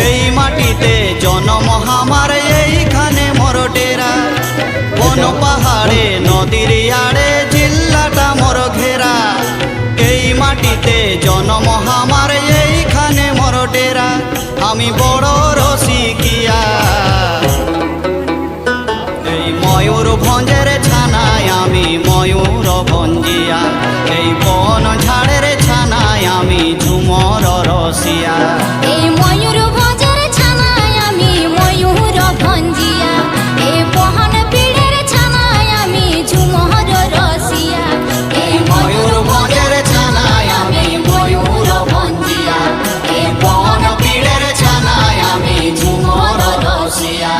এই মাটিতে জন্ম আমার, এইখানে মোর ডেরা। বন পাহাড়ে নদীর আড়ে জিল্লাটা মোর ঘেরা। এই মাটিতে জন্ম আমার, এইখানে মোর ডেরা। আমি বড় রসিকিয়া, এই ময়ূরভঞ্জের ছানায় আমি ময়ূর ভঞ্জিয়া। এই বন ঝাড়ের ছানায় আমি ঝুমর রসিয়া। এই ময়ূরভঞ্জের ছানায় আমি ময়ূর ভঞ্জিয়া। এই বহন পীড়ের ছানায় আমি ঝুমর রসিয়া। এই ময়ূরভঞ্জের ছানায় আমি ময়ূর ভঞ্জিয়া। এই বন পীড়ের ছানায় আমি ঝুমর রসিয়া।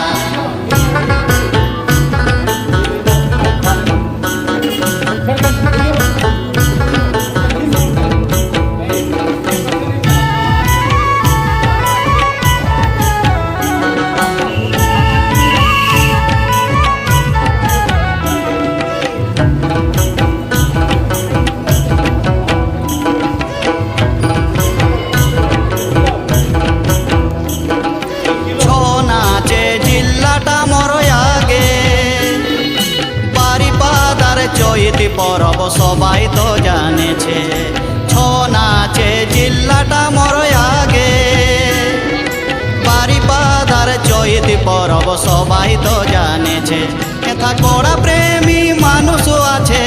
চৈতি পরব সবাই তো জানেছে, ছৌ নাচে জিল্লাটা মোর আগে। বারিপাদার চৈতি পরব সবাই তো জানেছে, এথা কড়া প্রেমী মানুষ আছে।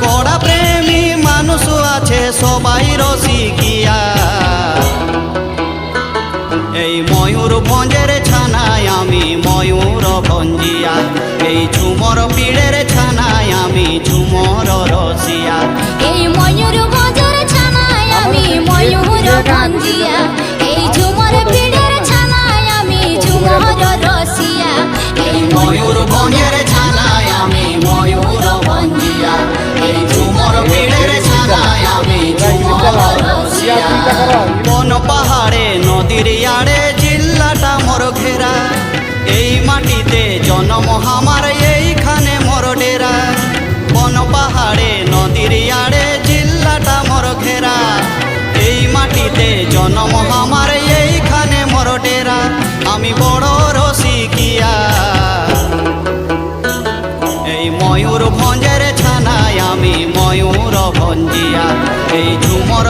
কড়া প্রেমী মানুষ আছে সবাই রসিকিয়া। এই ময়ূরভঞ্জের ছানায় আমি ময়ূর ভঞ্জিয়া। এই ঝুমর পীড়ের ছানায় আমি ঝুমর রসিয়া। এই ময়ূরভঞ্জের ছানায় আমি ময়ূর ভঞ্জিয়া। এই ঝুমর পীড়ের ছানায় আমি ঝুমর রসিয়া। এই ময়ূরভঞ্জের ছানায় আমি ময়ূর ভঞ্জিয়া। এই ঝুমর পীড়ের ছানায় আমি ঝুমর রসিয়া। বন পাহাড়ে নদীর আড়ে জিল্লাটা মোর ঘেরা। এই মাটিতে জন্ম আমার, এইখানে মোর ডেরা। বন পাহাড়ে নদীর আড়ে জিল্লাটা মোর ঘেরা। এই মাটিতে জন্ম আমার, এইখানে মোর ডেরা। আমি বড় রসিকিয়া, এই ময়ূরভঞ্জের ছানায় আমি ময়ূর ভঞ্জিয়া। এই ঝুমর